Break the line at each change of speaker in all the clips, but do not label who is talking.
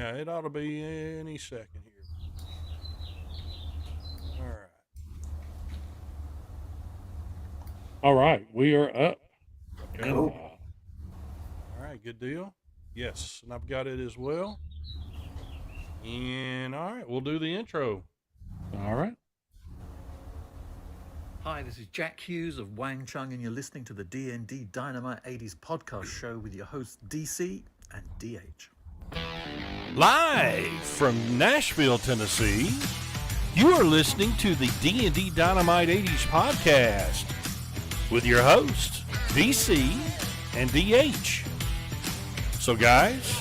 Yeah, it ought to be any second here. All right.
All right, we are up and
Cool.
live.
All right, good deal. Yes, and I've got it as well. And all right, we'll do the intro.
All right.
Hi, this is Jack Hughes of Wang Chung, and you're listening to the DND Dynamite 80s podcast show with your hosts DC and DH.
Live from Nashville, Tennessee, you are listening to the D&D Dynamite 80s podcast with your hosts, DC and DH. So guys,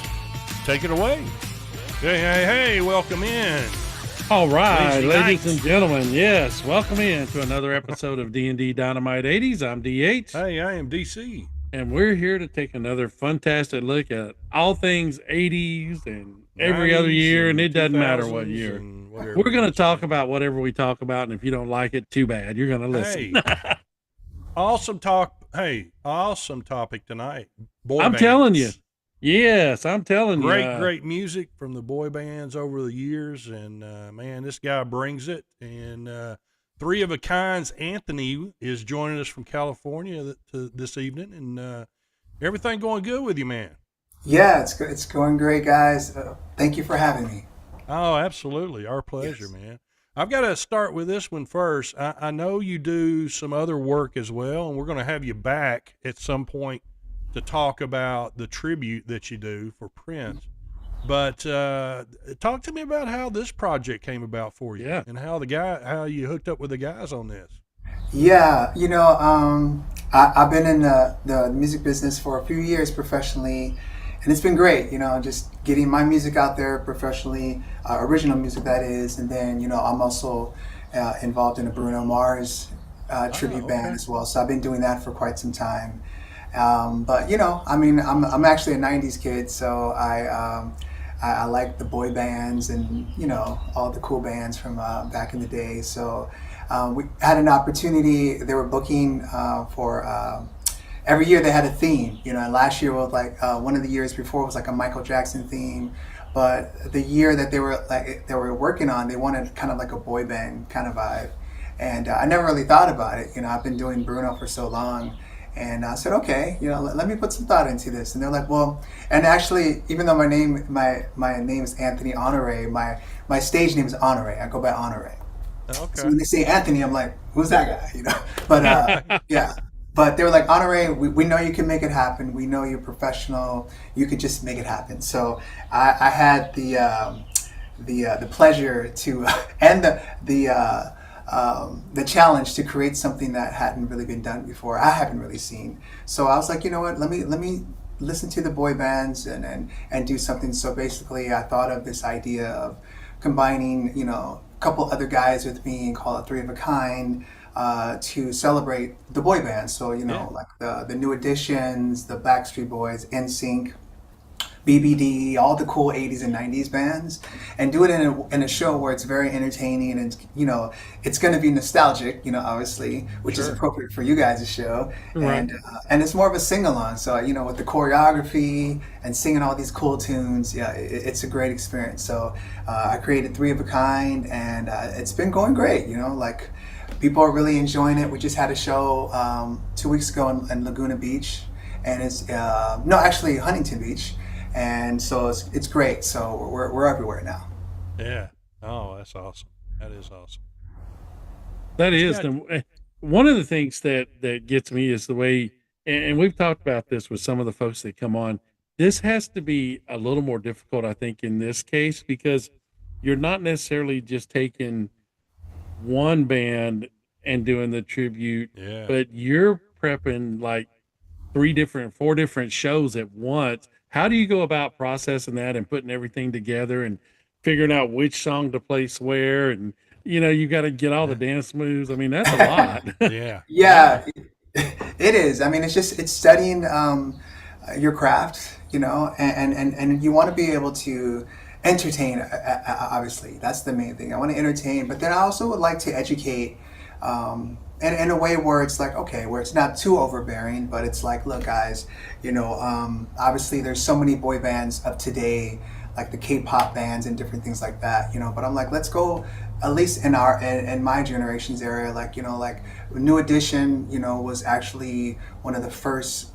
take it away. Hey, welcome in.
All right,
Wednesday
ladies
night.
and gentlemen. Yes, welcome in to another episode of D&D Dynamite 80s. I'm DH,
Hey, I am DC.
and we're here to take another fantastic look at all things 80s and every other
90s
year, and
and
it doesn't matter what
2000s
year.
and whatever.
We're going to talk about whatever we talk about, and if you don't like it, too bad. You're going to listen.
Hey, awesome talk. Hey, awesome topic tonight. Boy
I'm
bands.
telling you. Yes, I'm telling you.
Great music from the boy bands over the years, and man, this guy brings it. And three of a kind's Anthony is joining us from California this evening, and everything going good with you, man?
Yeah, it's good. It's going great, guys. Thank you for having me.
Oh, absolutely, our pleasure,
Yes.
man. I've got to start with this one first. I know you do some other work as well, and we're going to have you back at some point to talk about the tribute that you do for Prince. But talk to me about how this project came about for you,
Yeah.
and how you hooked up with the guys on this.
Yeah, I've been in the music business for a few years professionally, and it's been great. Just getting my music out there professionally, original music that is, and then I'm also involved in a Bruno Mars tribute
okay.
band as well. So I've been doing that for quite some time. But I mean, I'm actually a '90s kid, so I like the boy bands and all the cool bands from back in the day. So we had an opportunity. They were booking for every year they had a theme. And last year was like one of the years before was like a Michael Jackson theme. But the year that they were working on, they wanted kind of like a boy band kind of vibe. And I never really thought about it. I've been doing Bruno for so long. And I said, okay, let me put some thought into this. And they're like, well, and actually, even though my name is Anthony Honore, my stage name is Honore. I go by Honore. So
Okay.
when they say Anthony, I'm like, who's that guy? But yeah. But they were like, Honore, we know you can make it happen. We know you're professional. You could just make it happen. So I had the pleasure to and the challenge to create something that hadn't really been done before. I haven't really seen. So I was like, you know what? Let me listen to the boy bands and do something. So basically, I thought of this idea of combining, a couple other guys with me and call it Three of a Kind to celebrate the boy bands. So
Yeah.
like the New Editions, the Backstreet Boys, NSYNC, BBD, all the cool '80s and '90s bands, and do it in a show where it's very entertaining and it's going to be nostalgic, obviously, which is
Sure.
appropriate for you guys' show,
Right.
and it's more of a sing along. So with the choreography and singing all these cool tunes, yeah, it's a great experience. So I created Three of a Kind, and it's been going great. Like people are really enjoying it. We just had a show 2 weeks ago in Laguna Beach, and it's no, actually Huntington Beach. And so it's great. So we're everywhere now.
Yeah. Oh, that's awesome. That is awesome.
That
It's
is
got
one of the things that gets me is the way, and we've talked about this with some of the folks that come on. This has to be a little more difficult, I think, in this case, because you're not necessarily just taking one band and doing the tribute,
yeah.
but you're prepping like 4 different shows at once. How do you go about processing that and putting everything together and figuring out which song to place where? And you got to get all the dance moves. I mean, that's a lot.
Yeah.
Yeah, it is. I mean, it's studying your craft, and you want to be able to entertain. Obviously, that's the main thing. I want to entertain, but then I also would like to educate, and in a way where it's like, okay, where it's not too overbearing, but it's like, look, guys, obviously there's so many boy bands of today like the K-pop bands and different things like that, but I'm like, let's go at least in my generation's area, like, like New Edition, was actually one of the first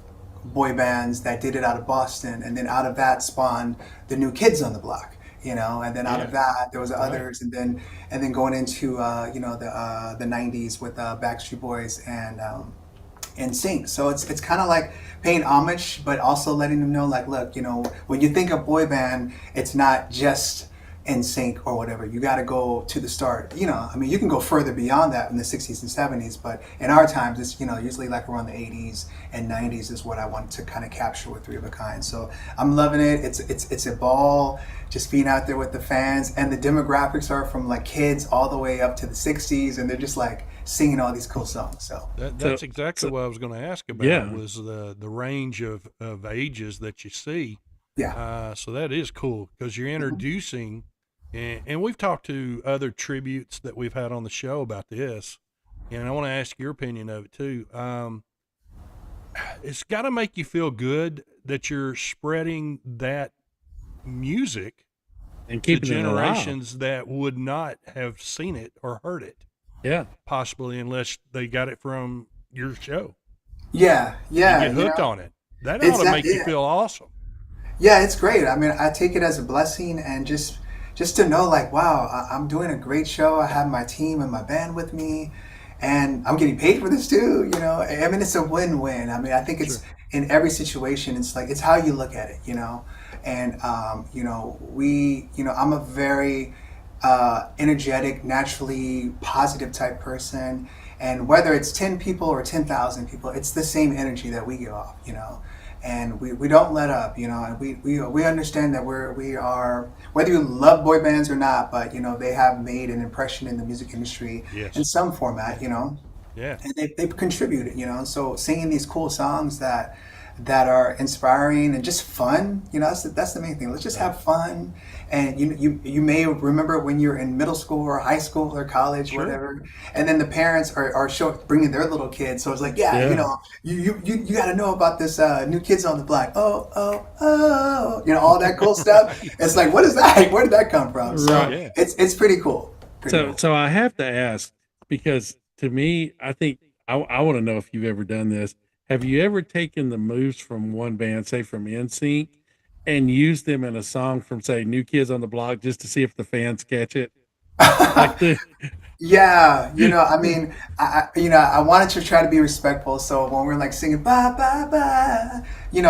boy bands that did it out of Boston, and then out of that spawned the New Kids on the Block, and then out of that there was others, and then going into the 90s with Backstreet Boys and sync. So it's kind of like paying homage, but also letting them know, like, look, when you think of boy band, it's not just in sync or whatever. You got to go to the start. I mean, you can go further beyond that in the 60s and 70s, but in our times, it's usually like around the 80s and 90s is what I want to kind of capture with Three of a Kind. So I'm loving it. It's a ball, just being out there with the fans, and the demographics are from like kids all the way up to the 60s, and they're just like singing all these cool songs. So
that's exactly what I was going to ask about, was the range of ages that you see.
Yeah.
So that is cool, because you're introducing, and we've talked to other tributes that we've had on the show about this, and I want to ask your opinion of it too. It's got to make you feel good that you're spreading that music
and
to
keeping
generations that would not have seen it or heard it.
Yeah.
Possibly, unless they got it from your show.
Yeah.
You get hooked on it. That ought to make you feel awesome.
Yeah, it's great. I mean, I take it as a blessing, and just to know, like, wow, I'm doing a great show. I have my team and my band with me, and I'm getting paid for this too. I mean, it's a win-win. I mean, I think it's in every situation. It's like, it's how you look at it. And I'm a very energetic, naturally positive type person, and whether it's 10 people or 10,000 people, it's the same energy that we give off. And we don't let up, and we understand that we are, whether you love boy bands or not, but they have made an impression in the music industry in some format,
Yeah.
and they've contributed, so singing these cool songs that are inspiring and just fun, that's the main thing. Let's just have fun. And you may remember when you're in middle school or high school or college, whatever, and then the parents are bringing their little kids. So it's like, you got to know about this New Kids on the Block. Oh, all that cool stuff. It's like, what is that? Where did that come from? So it's pretty cool.
So I have to ask, because to me, I think I want to know if you've ever done this. Have you ever taken the moves from one band, say from NSYNC, and used them in a song from, say, New Kids on the Block, just to see if the fans catch it?
Yeah, I mean, I wanted to try to be respectful. So when we're like singing "ba ba ba,"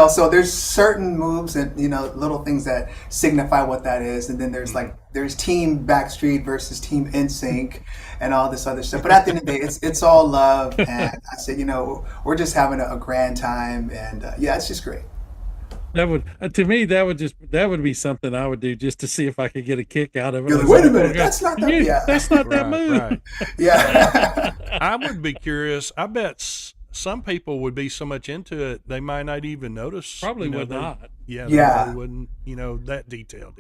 so there's certain moves and little things that signify what that is, and then there's Team Backstreet versus Team NSYNC, and all this other stuff. But at the end of the day, it's all love, and I said, we're just having a grand time, and it's just great.
That would, to me, that would be something I would do just to see if I could get a kick out of it.
You're like, wait a minute, that's not that. Yeah,
that's not that move.
Right.
Yeah.
I would be curious. I bet some people would be so much into it they might not even notice.
Probably would not.
Yeah. They wouldn't. That detail.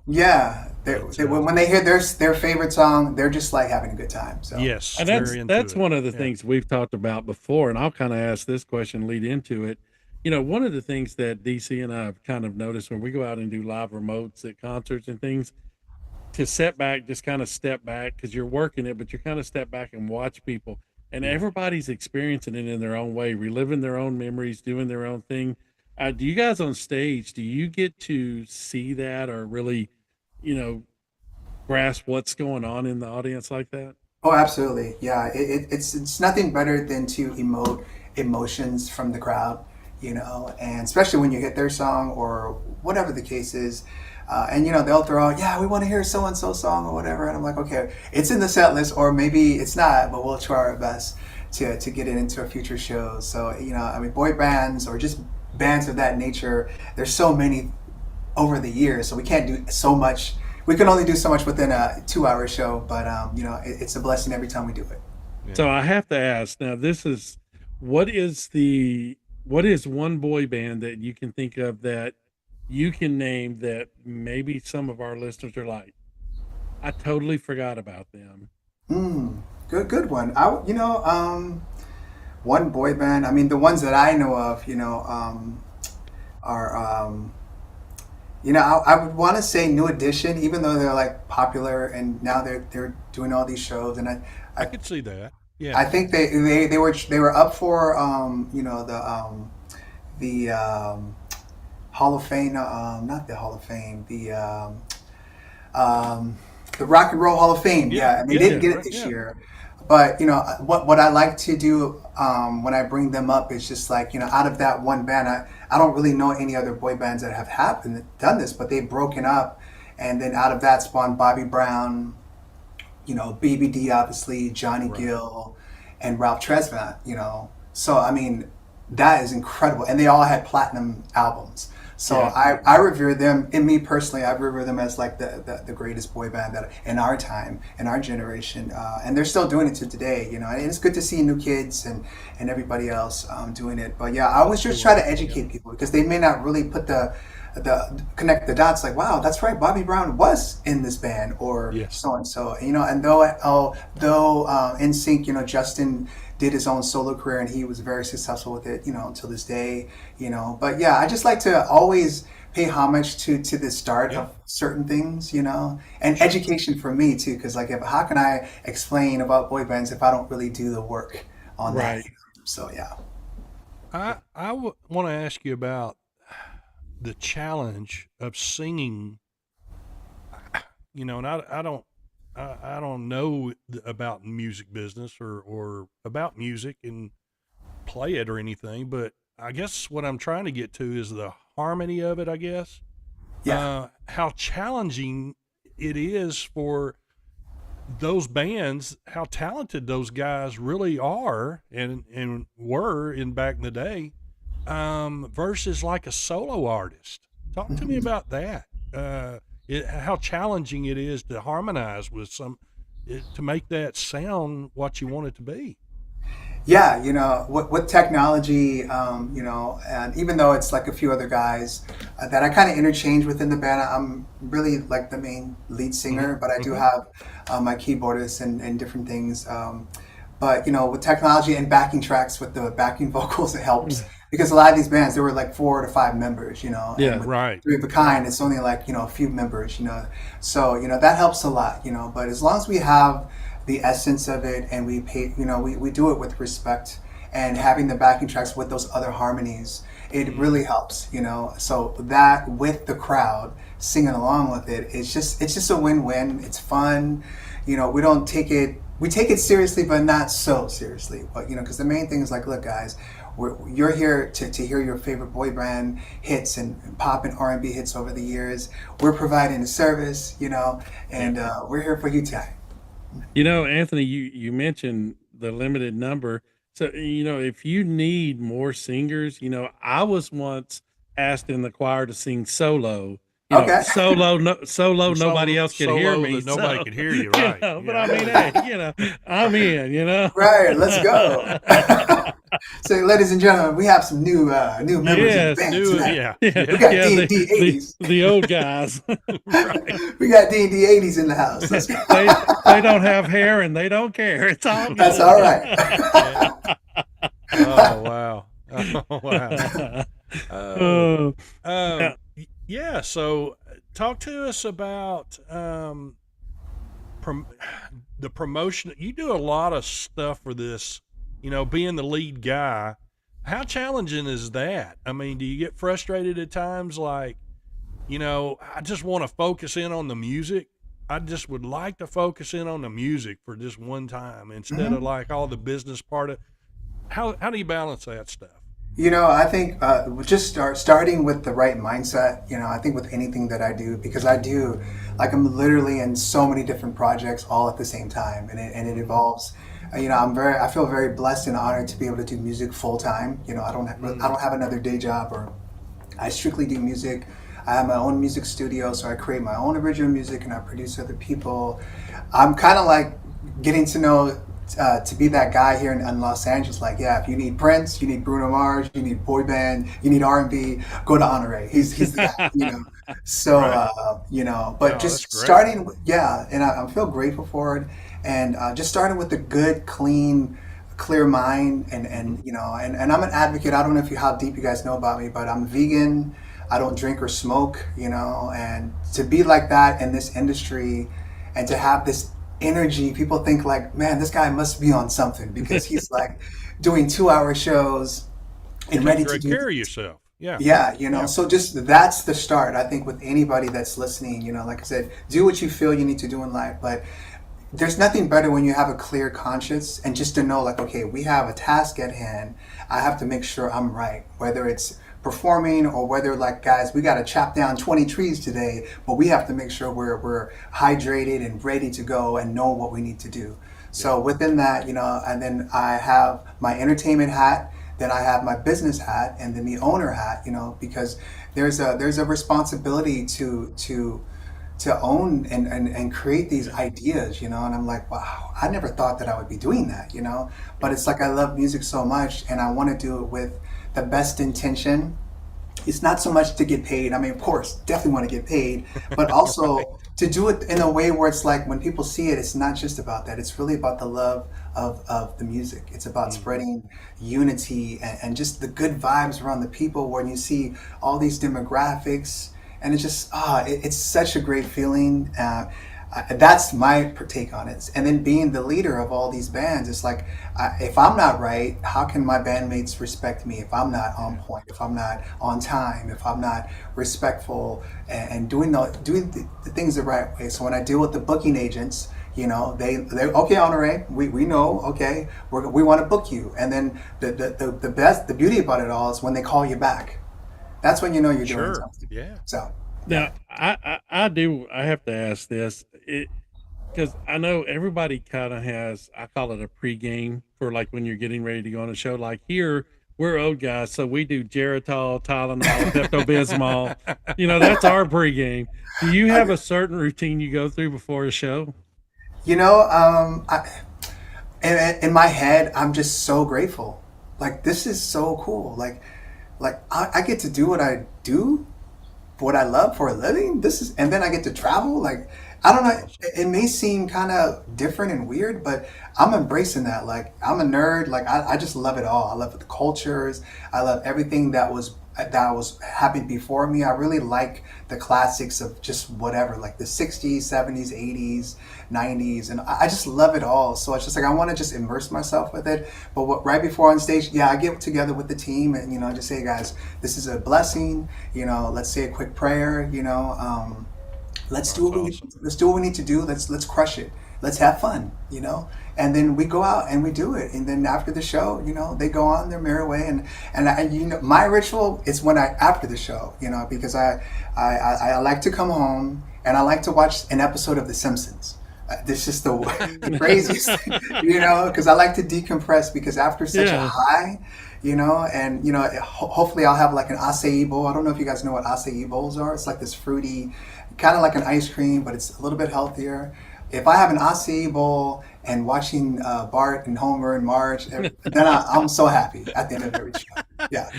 Yeah. When they hear their favorite song, they're just like having a good time. So
yes,
and that's one of the things we've talked about before, and I'll kind of ask this question, lead into it. One of the things that DC and I have kind of noticed when we go out and do live remotes at concerts and things, to just kind of step back, because you're working it, but you kind of step back and watch people, and everybody's experiencing it in their own way, reliving their own memories, doing their own thing. Do you guys on stage, do you get to see that, or really, grasp what's going on in the audience like that?
Oh, absolutely. Yeah. It's nothing better than to emote emotions from the crowd. And especially when you hit their song or whatever the case is. And, they'll throw out, we want to hear so-and-so song or whatever. And I'm like, okay, it's in the set list, or maybe it's not, but we'll try our best to get it into a future show. So, I mean, boy bands or just bands of that nature, there's so many over the years, so we can't do so much. We can only do so much within a 2-hour show, but, it's a blessing every time we do it.
Yeah. So I have to ask, now what is one boy band that you can think of that you can name that maybe some of our listeners are like, I totally forgot about them?
Good one. One boy band. I mean, the ones that I know of, are You know, I would want to say New Edition, even though they're like popular and now they're doing all these shows, and
I
I,
could see that.
I
Yeah.
think they were up for the Hall of Fame, not the Hall of Fame, um, the Rock and Roll Hall of Fame.
Yeah.
Yeah, and they
Yeah.
didn't get it
Right.
this
Yeah.
year. But what I like to do when I bring them up is just like out of that one band, I don't really know any other boy bands that have happened done this, but they've broken up, and then out of that spawned Bobby Brown, BBD, obviously, Johnny
Right.
Gill, and Ralph Tresvant. So I mean, that is incredible, and they all had platinum albums. So
Yeah.
I revere them, and me personally, I revere them as like the greatest boy band that in our time, in our generation, and they're still doing it to today. And it's good to see new kids and everybody else doing it. But yeah, I always just try to educate people because they may not really put the connect the dots like, wow, that's right, Bobby Brown was in this band, or
Yes.
so and so. And though NSYNC, Justin did his own solo career and he was very successful with it, until this day. But yeah, I just like to always pay homage to the start
Yeah.
of certain things, and education for me too, because like, how can I explain about boy bands if I don't really do the work on that?
Right.
So yeah.
I want to ask you about the challenge of singing. And I don't know about music business or about music and play it or anything, but I guess what I'm trying to get to is the harmony of it, I guess.
Yeah.
How challenging it is for those bands, how talented those guys really are and were in back in the day, versus like a solo artist. Talk to me about that. How challenging it is to harmonize with to make that sound what you want it to be.
Yeah, with technology, and even though it's like a few other guys that I kind of interchange within the band, I'm really like the main lead singer, but I do have my keyboardists and different things. But with technology and backing tracks with the backing vocals, it helps because a lot of these bands there were like 4 to 5 members,
Yeah.
and with
Right.
Three of a Kind, it's only like a few members, so that helps a lot, But as long as we have the essence of it and we pay, we do it with respect and having the backing tracks with those other harmonies, it really helps, So that with the crowd singing along with it, it's just a win-win. It's fun, we don't take it. We take it seriously, but not so seriously. But because the main thing is like, look, guys, you're here to hear your favorite boy band hits and pop and R&B hits over the years. We're providing a service, and we're here for you tonight.
Anthony, you mentioned the limited number. So, if you need more singers, I was once asked in the choir to sing solo.
Okay.
Solo, solo,
Solo-
nobody else could hear
solo
me.
that nobody
so,
could hear you, right.
But
Yeah.
I mean, hey, I'm in.
Right, let's go. So, ladies and gentlemen, we have some new members
Yes,
in the band tonight.
Yeah.
We got
Yeah,
D&D 80s.
the old guys.
We got D&D 80s in the house. Let's go.
they don't have hair and they don't care. It's all good.
That's all right.
Oh wow. Oh wow.
Oh,
Yeah. So, talk to us about prom- the promotion. You do a lot of stuff for this. Being the lead guy. How challenging is that? I mean, do you get frustrated at times? Like, I just want to focus in on the music. I just would like to focus in on the music for just one time instead of like all the business part of. How do you balance that stuff?
I think just starting with the right mindset. I think with anything that I do, because I do, like I'm literally in so many different projects all at the same time, and it involves. I feel very blessed and honored to be able to do music full time. I don't have another day job, or I strictly do music. I have my own music studio, so I create my own original music and I produce other people. I'm kind of like getting to know. To be that guy here in Los Angeles, like, yeah, if you need Prince, you need Bruno Mars, you need boy band, you need R&B, go to Honore. He's the guy, So,
Right.
but
No,
just
that's great.
starting, and I feel grateful for it. And just starting with a good, clean, clear mind, and I'm an advocate. I don't know how deep you guys know about me, but I'm vegan. I don't drink or smoke, you know, and to be like that in this industry and to have this energy, people think like, man, this guy must be on something because he's like doing 2 hour shows and ready
Take
to
great
do
care of yourself. Yeah.
yeah, you know,
Yeah.
so just that's the start. I think with anybody that's listening, you know, like I said, do what you feel you need to do in life, but there's nothing better when you have a clear conscience and just to know like, okay, we have a task at hand. I have to make sure I'm right, whether it's performing or whether like guys, we got to chop down 20 trees today, but we have to make sure we're hydrated and ready to go and know what we need to do. So within that, you know, and then I have my entertainment hat, then I have my business hat, and then the owner hat, you know, because there's a responsibility to own and create these ideas, you know, and I'm like, wow, I never thought that I would be doing that, you know, but it's like I love music so much and I want to do it with the best intention. It's not so much to get paid. I mean, of course, definitely want to get paid, but also to do it in a way where it's like when people see it, it's not just about that. It's really about the love of the music. It's about spreading unity and just the good vibes around the people when you see all these demographics. And it's just, it's such a great feeling. That's my take on it. And then being the leader of all these bands, it's like, if I'm not right, how can my bandmates respect me if I'm not on point, if I'm not on time, if I'm not respectful and doing the things the right way. So when I deal with the booking agents, you know, they're okay, Honore, we know, okay, we want to book you. And then the beauty about it all is when they call you back. That's when you know you're doing
Sure.
something.
Yeah.
So,
Now, I have to ask this because I know everybody kind of has, I call it a pregame for like when you're getting ready to go on a show. Like here, we're old guys, so we do Geritol, Tylenol, Pepto Bismol. You know, that's our pregame. Do you have a certain routine you go through before a show?
you know, in my head, I'm just so grateful. Like this is so cool. Like I get to do what I do, what I love for a living. This is, and then I get to travel. Like I don't know, it may seem kind of different and weird, but I'm embracing that. Like I'm a nerd. Like I just love it all. I love the cultures. I love everything that was happened before me. I really like the classics of just whatever, like the 60s, 70s, 80s, 90s, and I just love it all. So it's just like I want to just immerse myself with it. But right before on stage, yeah, I get together with the team and just say, guys, this is a blessing. Let's say a quick prayer. Let's do what let's do what we need to do. Let's crush it. Let's have fun, and then we go out and we do it. And then after the show, they go on their merry way. And my ritual is when after the show, because I like to come home and I like to watch an episode of The Simpsons. This is the craziest thing, because I like to decompress because after such a high, and hopefully I'll have like an acai bowl. I don't know if you guys know what acai bowls are. It's like this fruity, kind of like an ice cream, but it's a little bit healthier. If I have an acai bowl and watching Bart and Homer and Marge, then I'm so happy at the end of every show. Yeah,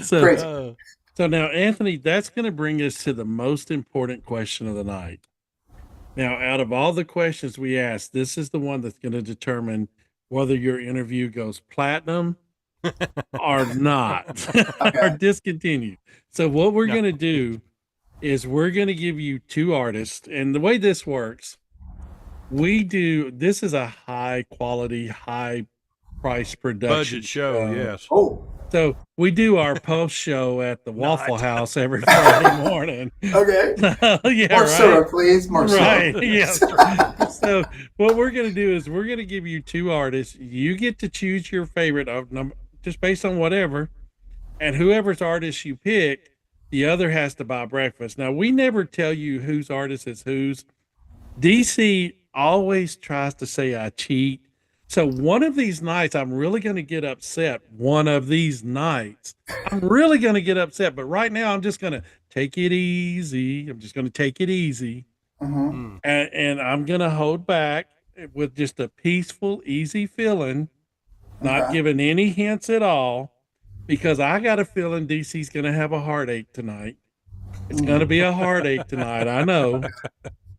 crazy.
So now, Anthony, that's going to bring us to the most important question of the night. Now, out of all the questions we asked, this is the one that's going to determine whether your interview goes platinum or not, or discontinued. So what we're going to do is we're going to give you two artists. And the way this works, this is a high quality, high price production
budget show. Yes.
Oh.
So we do our post show at the Waffle House every Friday morning.
Okay.
Yeah,
more
right.
syrup, please. More syrup.
Right. Yeah. So what we're going to do is we're going to give you two artists. You get to choose your favorite of number, just based on whatever, and whoever's artist you pick, the other has to buy breakfast. Now we never tell you whose artist is whose. DC always tries to say I cheat. So one of these nights, I'm really going to get upset. One of these nights, I'm really going to get upset. But right now, I'm just going to take it easy. I'm just going to take it easy.
Mm-hmm.
And I'm going to hold back with just a peaceful, easy feeling, not giving any hints at all, because I got a feeling DC's going to have a heartache tonight. It's going to be a heartache tonight. I know.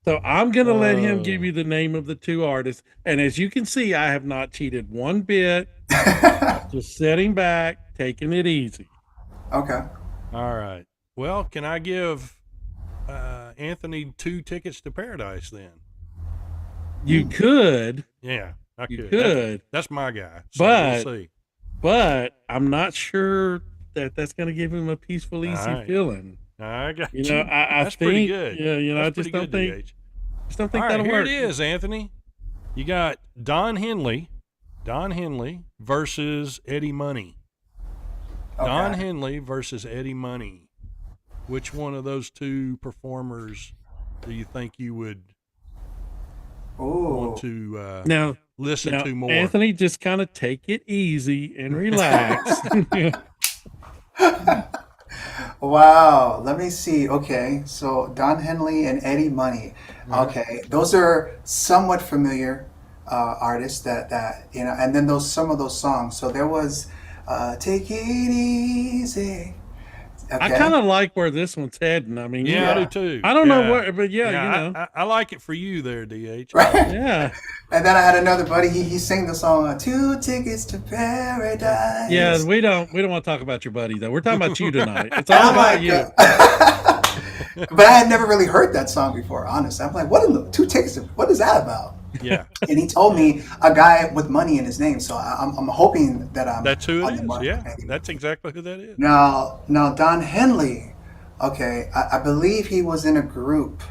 So I'm going to let him give you the name of the two artists. And as you can see, I have not cheated one bit. Just sitting back, taking it easy.
Okay.
All right. Well, can I give Anthony 2 tickets to Paradise then?
You could,
Yeah, I
you
could.
could,
That's my guy. So
but
we'll see.
but I'm not sure that that's going to give him a peaceful, easy
All right.
feeling.
I got
You know,
you.
I
That's
think,
pretty good.
yeah, you know,
That's
I just
pretty
don't
good,
think,
DH.
just don't
All
think
right,
that'll
here
work.
it is, Anthony. You got Don Henley versus Eddie Money.
Okay.
Don Henley versus Eddie Money. Which one of those two performers do you think you would want
Ooh.
to
Now,
listen to more?
Anthony, just kind of take it easy and relax.
Wow. Let me see. Okay. So Don Henley and Eddie Money. Okay. Those are somewhat familiar artists that you know, and then some of those songs. So there was Take It Easy.
I
Okay.
kind of like where this one's heading. I mean,
Yeah, I
Yeah.
do too.
I don't know
Yeah.
where, but yeah, you know,
I like it for you there, DH.
Right.
yeah,
And then I had another buddy. He sang the song "Two Tickets to Paradise."
yeah. We don't want to talk about your buddy though. We're talking about you tonight. It's
And
all
I'm
about
like,
you.
but I had never really heard that song before. Honestly, I'm like, what in the two tickets? What is that about?
Yeah,
And he told me a guy with money in his name. So I'm hoping that I'm.
that's who
on
it
the
is.
mark.
Yeah, that's exactly who that is.
Now Don Henley. Okay, I believe he was in a group.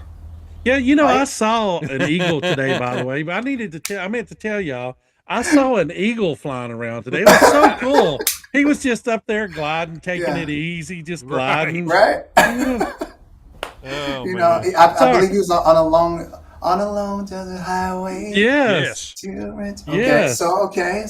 Yeah, you know, I
Right?
saw an eagle today, by the way. But I meant to tell y'all, I saw an eagle flying around today. It was so cool. He was just up there gliding, taking
Yeah.
it easy, just
Right.
gliding.
Right?
Yeah.
Oh,
You
man.
know, I
Sorry.
believe he was on a long desert highway.
Yes.
Yes.
Okay,
Yes.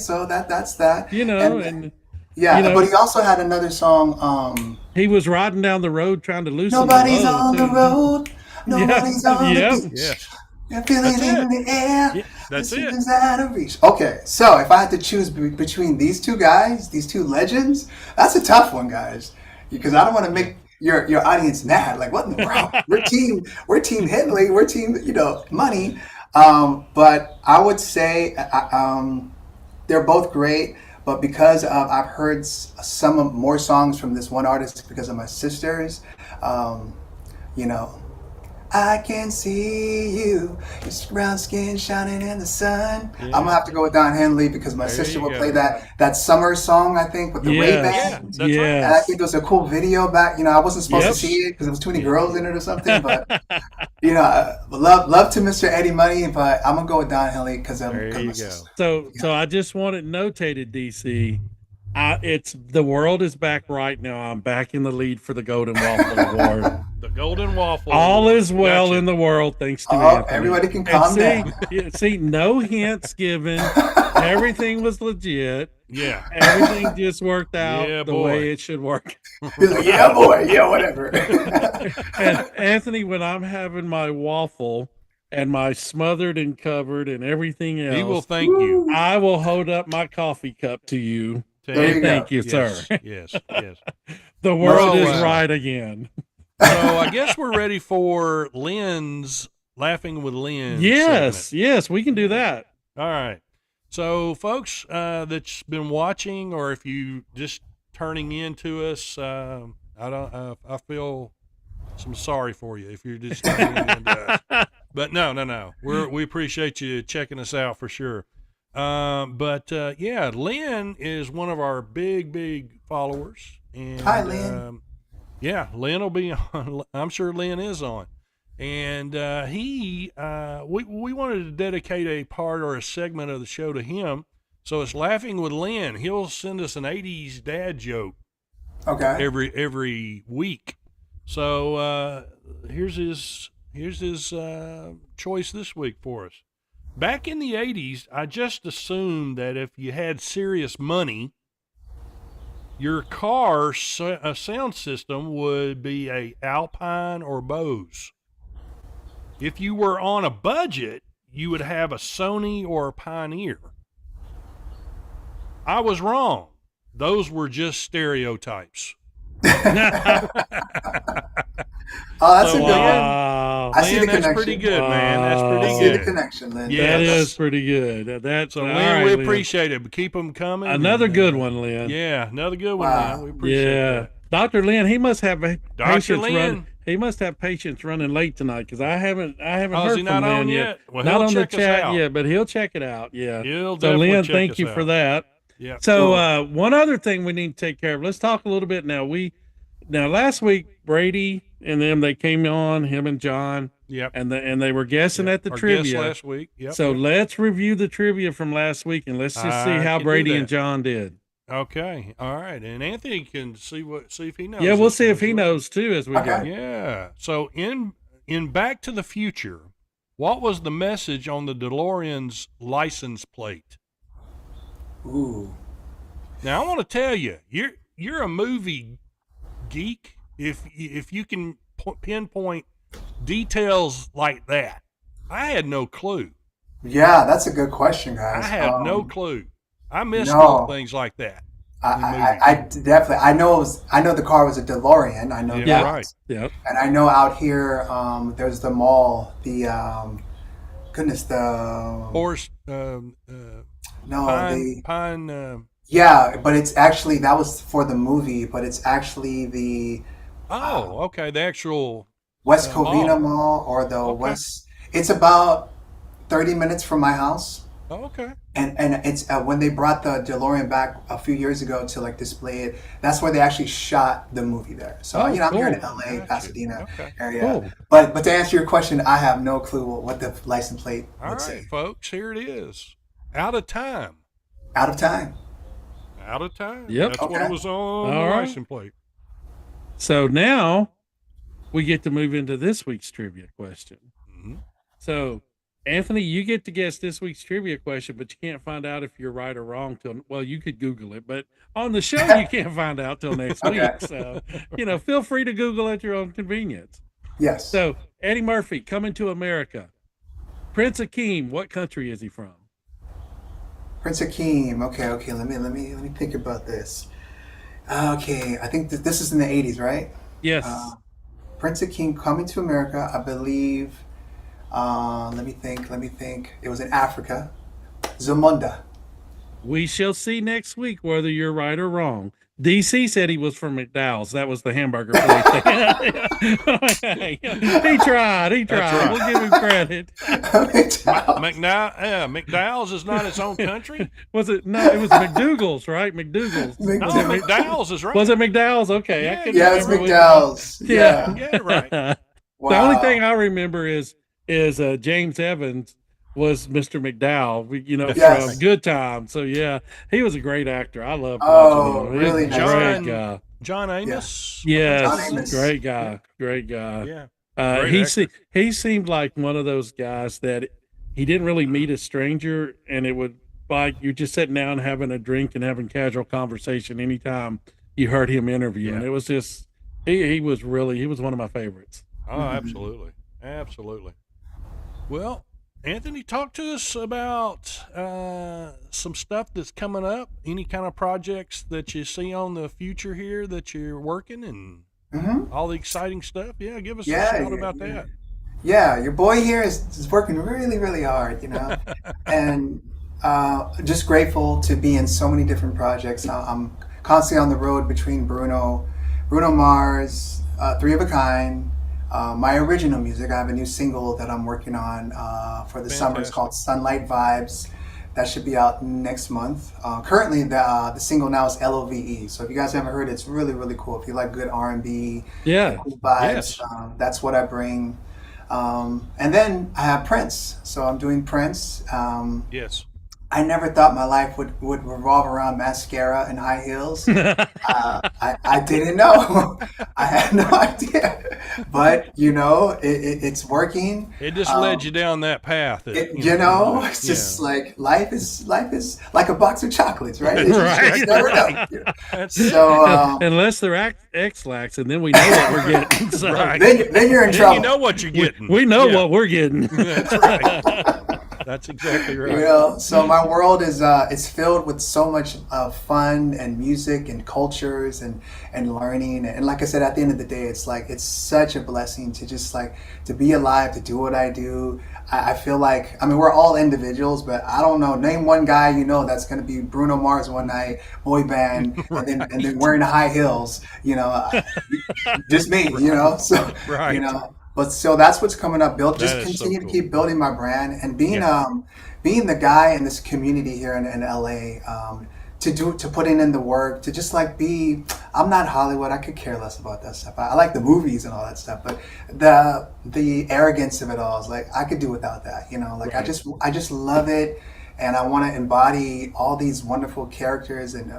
so that's that.
You know,
And
and
yeah,
you know-
but he also had another song.
he was riding down the road trying to loosen
Nobody's
the load,
on the
too.
road. Nobody's on
yeah.
the beach.
Yes.
I feel it
That's
in the air.
Yeah, that's
This
it.
is out of reach. Okay, so if I had to choose between these two guys, these two legends, that's a tough one, guys, because I don't want to make your audience mad. Like, what in the world? We're team Henley. We're team, Money. But I would say they're both great. But because I've heard some more songs from this one artist because of my sisters, you know, I can see you, your brown skin shining in the sun.
Yeah.
I'm gonna have to go with Don Henley because my
There
sister
you
will
go.
play that summer song, I think, with the Ray
Yes.
Yeah,
Ban.
that's right.
And I
Yes.
think it was a cool video back. I wasn't supposed
Yep.
to see it because there was too many girls in it or something. But love to Mr. Eddie Money, but I'm gonna go with Don Henley because I'm
There you
my
go.
sister.
So I just want it notated, DC. It's the world is back right now. I'm back in the lead for the Golden Waffle Award.
The Golden Waffle.
All is well
Gotcha.
in the world thanks to
Oh,
Anthony.
everybody can
And
calm
see,
down.
see, no hints given. Everything was legit.
Yeah.
Everything just worked out
Yeah,
the
boy.
way it should work.
He's like, yeah, boy, yeah, whatever.
And Anthony, when I'm having my waffle and my smothered and covered and everything else,
He will thank you.
I will hold up my coffee cup to you.
To
There you
And
go.
thank you,
Yes,
sir.
yes, yes.
The world
So,
is
uh,
right again.
So I guess we're ready for Lynn's Laughing with Lynn.
Yes,
segment.
yes, we can do that.
All right. So, folks that's been watching, or if you just turning in to us, I I feel some sorry for you if you're just turning in to us. But no. We appreciate you checking us out for sure. Yeah, Lynn is one of our big followers. And,
Hi, Lynn.
Yeah, Lynn will be on. I'm sure Lynn is on. And we wanted to dedicate a part or a segment of the show to him. So it's Laughing with Lynn. He'll send us an 80s dad joke
Okay.
every week. So here's his choice this week for us. Back in the 80s, I just assumed that if you had serious money, your car sound system would be a Alpine or Bose. If you were on a budget, you would have a Sony or a Pioneer. I was wrong. Those were just stereotypes.
Oh, that's
So,
a good one.
Wow.
I see
Lynn,
the
that's
connection.
pretty good, man. That's
Wow.
I
pretty
see the
good.
connection, Lynn.
Yeah.
That
Yes.
is pretty good. That's
So,
all
Lynn,
right,
we
Lynn.
appreciate it. Keep them coming.
Another
And,
good one, Lynn.
Yeah, another good one,
Wow.
man. We appreciate
Yeah.
that.
Dr. Lynn, he must have patience
Lynn.
He must have patience running late tonight because I haven't
Oh, is
heard
he
from
not
Lynn
on
yet.
yet? Well,
Not
he'll
on the
check us
chat
out.
yet, but he'll check it out. Yeah.
He'll
So
definitely
Lynn,
check
thank
us
you for
out.
that.
Yeah.
So one other thing we need to take care of. Let's talk a little bit now. Now last week Brady and them they came on, him and John.
Yep.
And they were guessing at the
Our
trivia
guest last week. Yep.
So
yep.
let's review the trivia from last week and let's just see
I
how
can do
Brady
that.
and John did.
Okay. All right. And Anthony can see if he knows.
Yeah, we'll
this
see
one
if
as
he
well.
knows too as we go.
Yeah. So in Back to the Future, what was the message on the DeLorean's license plate?
Ooh.
Now I want to tell you, you're a movie geek if you can pinpoint details like that. I had no clue.
Yeah, that's a good question, guys.
I had no clue. I missed
no.
little things like that.
I definitely I know the car was a DeLorean. I know
Yeah,
that.
right.
Yep.
And I know out here there's the mall, the
Horse Pine
yeah, but it's actually that was for the movie, but it's actually the
okay, the actual
West Covina Mall or the West. It's about 30 minutes from my house.
Oh, okay.
And it's when they brought the DeLorean back a few years ago to like display it. That's where they actually shot the movie there. So I'm here in LA, Pasadena area.
Cool.
But to answer your question, I have no clue what the license plate would say.
Folks, here it is. Out of time.
Out of time.
Out of time.
Yep.
That's what it was on the license plate.
So now we get to move into this week's trivia question.
Mm-hmm.
So, Anthony, you get to guess this week's trivia question, but you can't find out if you're right or wrong you could Google it, but on the show you can't find out till next week. So, feel free to Google at your own convenience.
Yes.
So, Eddie Murphy, Coming to America. Prince Akeem, what country is he from?
Prince Akeem. Okay. Let me think about this. Okay, I think this is in the 80s, right?
Yes.
Prince Akeem Coming to America, I believe. Let me think. It was in Africa. Zamunda.
We shall see next week whether you're right or wrong. DC said he was from McDowell's. That was the hamburger place. He tried.
Right.
We'll give him credit.
McDowell's is not its own country?
Was it? No, it was McDougal's, right? McDougal's.
No, McDowell's is right.
Was it McDowell's? Okay.
Yeah, it's McDowell's.
Yeah, right.
Wow.
The only thing I remember is James Evans was Mr. McDowell, from Good Time. So yeah, he was a great actor. I loved watching him.
Really
nice. Great guy.
John Amos.
Yes,
John Amos.
great guy. Great guy.
Yeah.
He seemed like one of those guys that he didn't really meet a stranger, and it would like you're just sitting down having a drink and having casual conversation anytime you heard him interview, and it was just he was one of my favorites.
Oh, absolutely. Well, Anthony, talk to us about some stuff that's coming up. Any kind of projects that you see on the future here that you're working and all the exciting stuff. Yeah, give us a shout about that.
Yeah, your boy here is working really, really hard, and just grateful to be in so many different projects. I'm constantly on the road between Bruno Mars, Three of a Kind. My original music, I have a new single that I'm working on for the summer. It's called Sunlight Vibes. That should be out next month. Currently, the single now is LOVE. So if you guys haven't heard it, it's really, really cool. If you like good R&B, cool vibes, that's what I bring. And then I have Prince. So I'm doing Prince.
Yes.
I never thought my life would revolve around mascara and high heels. I didn't know. I had no idea. But, it's working.
It just led you down that path.
It's just like life is like a box of chocolates, right? You just never know. So,
unless they're X-Lax, and then we know what we're getting. So.
Right.
Then you're in trouble.
You know what you're getting.
We know what we're getting.
That's right. That's exactly right.
So my world is it's filled with so much fun and music and cultures and learning. And like I said, at the end of the day, it's such a blessing to just to be alive, to do what I do. I feel like, I mean, we're all individuals, but I don't know. Name one guy that's going to be Bruno Mars one night, boy band, and then
Right.
wearing high heels. Just me. So
Right.
but so that's what's coming up. Build,
That
just
is so
continue to
cool.
keep building my brand and
Yeah.
being the guy in this community here in LA. To putting in the work, to just like be, I'm not Hollywood, I could care less about that stuff. I like the movies and all that stuff, but the arrogance of it all is like I could do without that, like
Right.
I just love it, and I want to embody all these wonderful characters and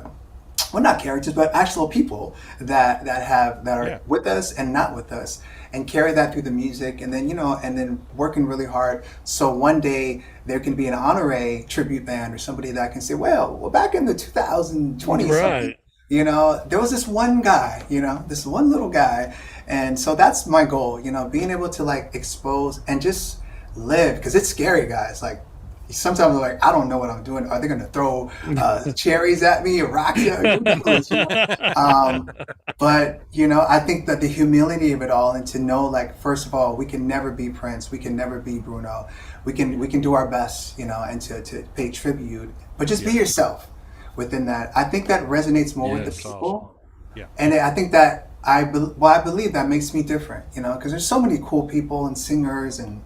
well, not characters, but actual people that are
Yeah.
with us and not with us, and carry that through the music, and then and then working really hard. So one day there can be an honore tribute band or somebody that can say, well, back in the 2020 something,
Right.
there was this one guy, this one little guy, and so that's my goal. Being able to like expose and just live, because it's scary, guys. Like sometimes I'm like, I don't know what I'm doing. Are they going to throw cherries at me or rocks at me? Who knows, but I think that the humility of it all, and to know, like, first of all, we can never be Prince, we can never be Bruno. We can do our best, and to pay tribute, but just be
Yeah.
yourself within that. I think that resonates more with the
Yes.
That's awesome.
people,
Yeah.
and I think that I believe that makes me different, because there's so many cool people and singers, and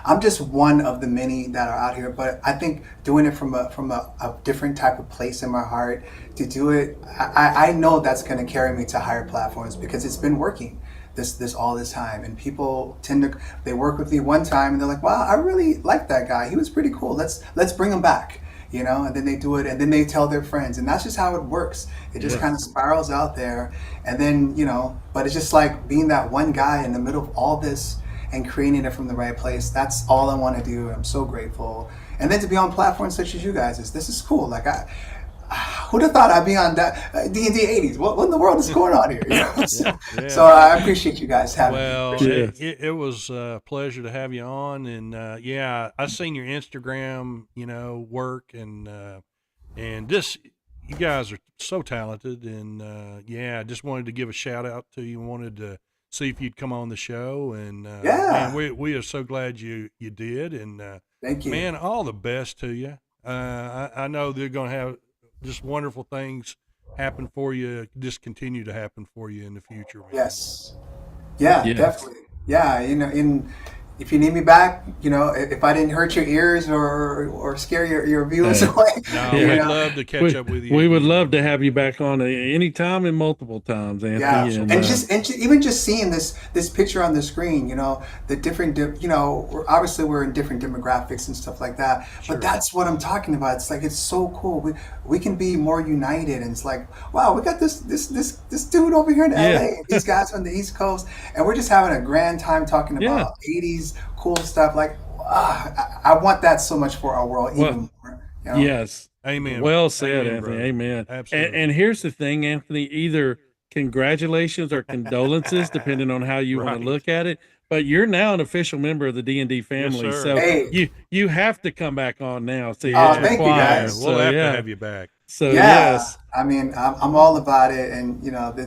I'm just one of the many that are out here. But I think doing it from a different type of place in my heart, to do it, I know that's going to carry me to higher platforms, because it's been working this all this time, and people tend to, they work with me one time and they're like, wow, I really like that guy, he was pretty cool, let's bring him back, and then they do it, and then they tell their friends, and that's just how it works. It just
Yeah.
kind of spirals out there, and then but it's just like being that one guy in the middle of all this and creating it from the right place. That's all I want to do. I'm so grateful, and then to be on platforms such as you guys, this is cool. Like, who'd have thought I'd be on that D&D 80s? What in the world is going on here? So,
Yeah.
so I appreciate you guys having me.
Well,
Appreciate
Yeah.
it.
it was a pleasure to have you on, and yeah, I seen your Instagram, work, and just you guys are so talented, and yeah, I just wanted to give a shout out to you. Wanted to see if you'd come on the show, and man,
Yeah.
we are so glad you did, and
Thank you.
man, all the best to you. I know they're gonna have just wonderful things happen for you, just continue to happen for you in the future, man.
Yes. Yeah,
Yes.
definitely. Yeah, if you need me back, if I didn't hurt your ears or scare your viewers
Hey.
away,
No,
Yeah.
we'd
know.
love to catch
We,
up with you
we would
again.
love to have you back on any time and multiple times,
Yeah,
Anthony.
and even just seeing this picture on the screen, the different, we're in different demographics and stuff like that.
Sure.
But that's what I'm talking about. It's like, it's so cool. We can be more united, and it's like, wow, we got this dude over here in
Yeah.
LA, and these guys on the East Coast, and we're just having a grand time talking
Yeah.
about 80s cool stuff. Like, I want that so much for our world,
Well,
even more.
Yes.
Amen.
Well said,
Amen,
Anthony.
brother.
Amen. And,
Absolutely.
and here's the thing, Anthony, either congratulations or condolences, depending on how you want
Right.
to look at it. But you're now an official member of the D&D family.
sir.
So
Hey.
you have to come back on now. So
Oh,
it's
thank you,
required.
guys.
We'll
So,
have
yeah.
to have you back.
So
Yeah,
yes.
I mean, I'm all about it, and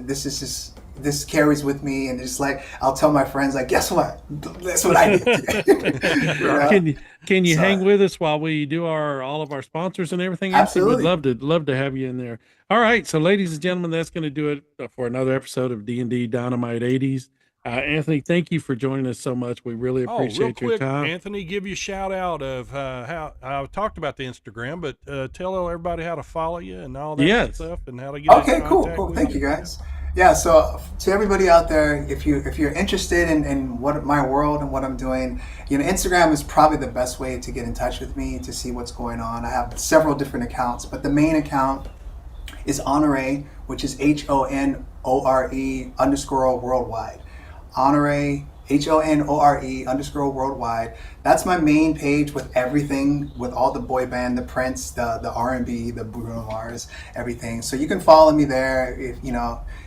this is just, this carries with me, and it's like I'll tell my friends, like, guess what? That's what I did today.
Can you
So-
hang with us while we do all of our sponsors and everything? Anthony? We'd
Absolutely.
love to have you in there. All right, so ladies and gentlemen, that's going to do it for another episode of D&D Dynamite 80s. Anthony, thank you for joining us so much. We really
Oh, real
appreciate your
quick,
time.
Anthony, give you a shout out of how I talked about the Instagram, but tell everybody how to follow you and all that
Yes.
stuff, and how to get
Okay,
in
cool.
contact with
Thank you, guys. Yeah, so to everybody out there, if you're interested in what my world and what I'm doing, Instagram is probably the best way to get in touch with me, to see what's going on. I have several different accounts, but the main account is Honore, which is HONORE_worldwide. Honore, HONORE_worldwide. That's my main page with everything, with all the boy band, the Prince, the R&B, the Bruno Mars, everything. So you can follow me there.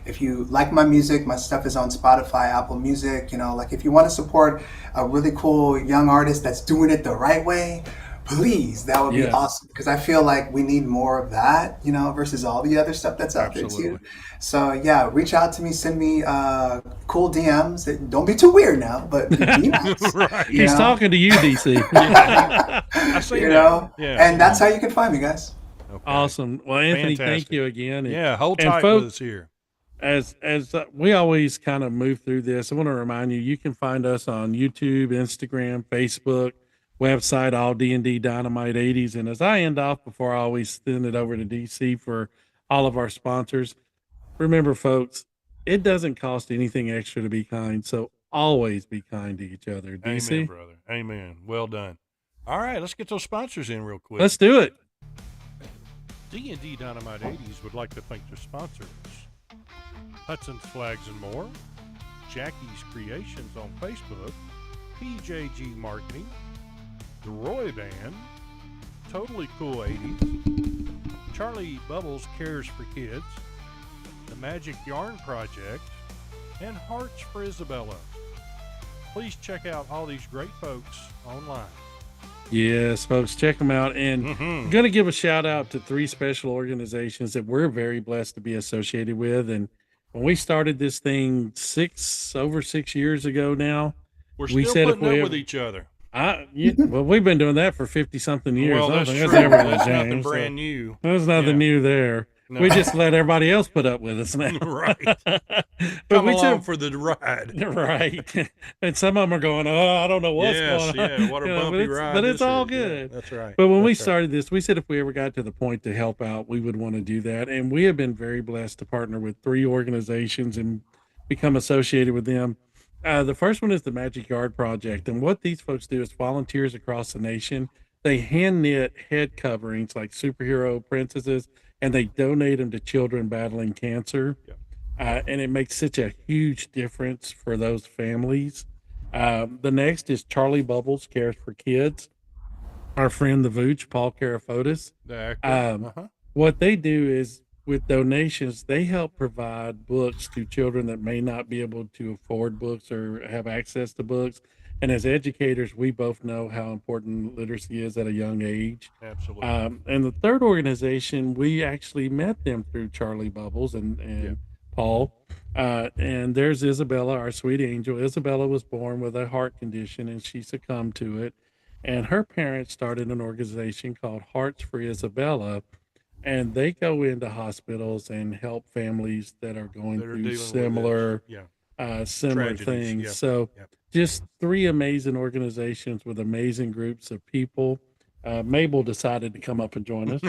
If you like my music, my stuff is on Spotify, Apple Music. Like, if you want to support a really cool young artist that's doing it the right way, Please, that would be
Yes.
awesome because I feel like we need more of that, versus all the other stuff that's out there
Absolutely.
too. So yeah, reach out to me, send me cool DMs. Don't be too weird now, but be nice.
Right.
You
He's
know?
talking to you, DC.
I see that. Yeah.
And that's how you can find me, guys.
Okay.
Awesome. Well, Anthony, thank
Fantastic.
you again.
Yeah, hold
and
tight
folks,
with us here.
as we always kind of move through this, I want to remind you can find us on YouTube, Instagram, Facebook, website, all DND Dynamite 80s. And as I end off, before I always send it over to DC for all of our sponsors, remember, folks, it doesn't cost anything extra to be kind. So always be kind to each other. DC,
Amen, brother. Amen. Well done. All right, let's get those sponsors in real quick.
let's do it.
D&D Dynamite 80s would like to thank their sponsors: Hudson's Flags and More, Jackie's Creations on Facebook, PJG Marketing, The Roy Band, Totally Cool 80s, Charlie Bubbles Cares for Kids, The Magic Yarn Project, and Hearts for Isabella. Please check out all these great folks online.
Yes, folks, check them out. And I'm going to give a shout out to 3 special organizations that we're very blessed to be associated with. And when we started this thing over 6 years ago now,
We're
we
still
said if
putting
we
up
ever-
with each other.
Well, we've been doing that for 50 something years.
Well,
I don't
that's
think
true.
ever gonna
That's nothing
change, so
brand new.
There's nothing
Yeah.
new there.
No.
We just let everybody else put up with us now.
Right.
But
Come
we
along
took-
for the ride.
right. And some of them are going, I don't know what's
Yes,
going on.
yeah, what a bumpy ride.
But it's
this
all
is. Yeah,
good.
that's right.
But when we
That's right.
started this, we said if we ever got to the point to help out, we would want to do that. And we have been very blessed to partner with 3 organizations and become associated with them. The first one is the Magic Yard Project. And what these folks do is volunteers across the nation. They hand knit head coverings like superhero princesses, and they donate them to children battling cancer. And it makes such a huge difference for those families. The next is Charlie Bubbles Cares for Kids. Our friend the Vooch, Paul Karafotis.
The actor.
What they do is with donations, they help provide books to children that may not be able to afford books or have access to books. And as educators, we both know how important literacy is at a young age.
Absolutely.
And the third organization, we actually met them through Charlie Bubbles and Paul. And there's Isabella, our sweet angel. Isabella was born with a heart condition and she succumbed to it. And her parents started an organization called Hearts for Isabella. And they go into hospitals and help families that are going
That are
through
dealing with
similar
this. Yeah.
similar
Tragedies,
things.
yep,
So
yep.
just 3 amazing organizations with amazing groups of people. Mabel decided to come up and join us.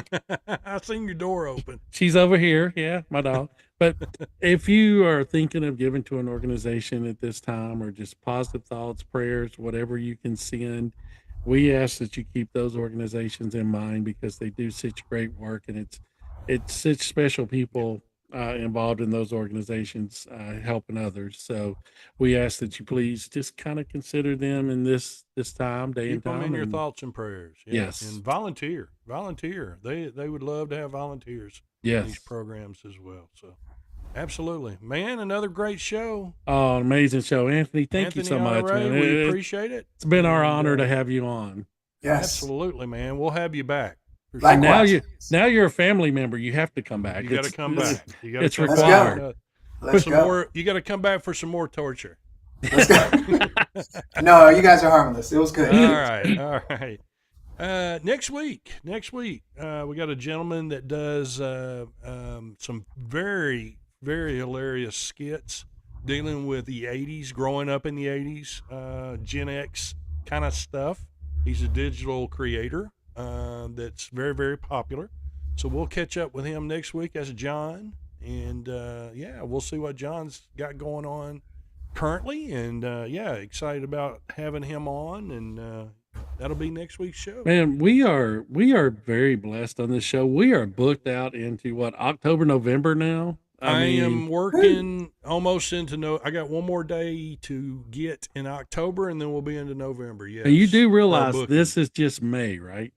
I seen your door open.
She's over here. Yeah, my dog. But if you are thinking of giving to an organization at this time or just positive thoughts, prayers, whatever you can send, we ask that you keep those organizations in mind because they do such great work and it's such special people involved in those organizations helping others. So we ask that you please just kind of consider them in this time, day
Keep
and time.
them in your
and-
thoughts and prayers. Yeah.
Yes.
And volunteer. They would love to have volunteers in
Yes.
these programs as well. So absolutely, man, another great show.
Oh, an amazing show. Anthony, thank you so
Anthony
much,
Honore,
man.
We appreciate it.
It's been our
And,
honor to have you on.
Yes.
Absolutely, man. We'll have you back. For
Likewise.
And now you're a family member. You have to come back.
You got to come back. You gotta
it's
come
required.
back.
Let's
Some
go.
more. You got to come back for some more torture.
Let's go. No, you guys are harmless. It was good.
All right. Next week, we got a gentleman that does some very, very hilarious skits dealing with the 80s, growing up in the 80s, Gen X kind of stuff. He's a digital creator that's very, very popular. So we'll catch up with him next week as John. And, we'll see what John's got going on currently. And, excited about having him on. And that'll be next week's show.
Man, we are very blessed on this show. We are booked out into October, November now.
I
mean,
am working almost into I got one more day to get in October, and then we'll be into November. Yes.
and you do
for
realize
booking.
this is just May, right?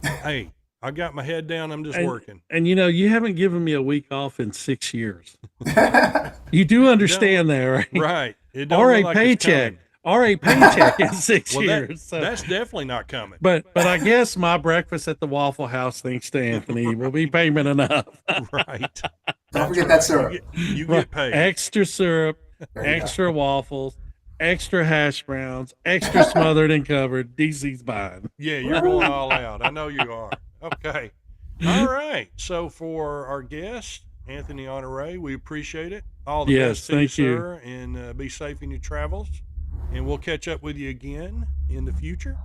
Hey, I got my head down. I'm just
And-
working.
And you haven't given me a week off in 6 years. You do understand that, right?
Right. It don't
Or
look
a
like it's
paycheck.
coming.
or a paycheck in 6
Well,
years. So.
that's definitely not coming.
But I guess my breakfast at the Waffle House, thanks to Anthony, will be payment enough.
Right.
Don't forget that syrup.
You get paid.
Extra syrup,
There you
extra waffles, extra hash browns, extra smothered and covered. DC's buying.
Yeah, you're going all out. I know you are. Okay. All right. So for our guest, Anthony Honore, we appreciate it. All the
Yes,
best to you,
thank you.
sir, and be safe in your travels. And we'll catch up with you again in the future.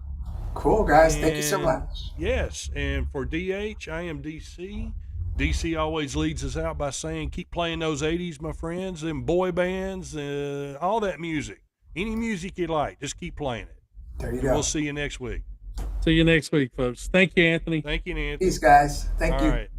Cool, guys. Thank you so
And-
much.
Yes, and for DH, I am DC. DC always leads us out by saying, keep playing those 80s, my friends, and boy bands, all that music. Any music you like, just keep playing it.
There you
And
go.
we'll see you next week.
See you next week, folks. Thank you, Anthony.
Thank you, Nancy.
Peace, guys. Thank
All
you.
right.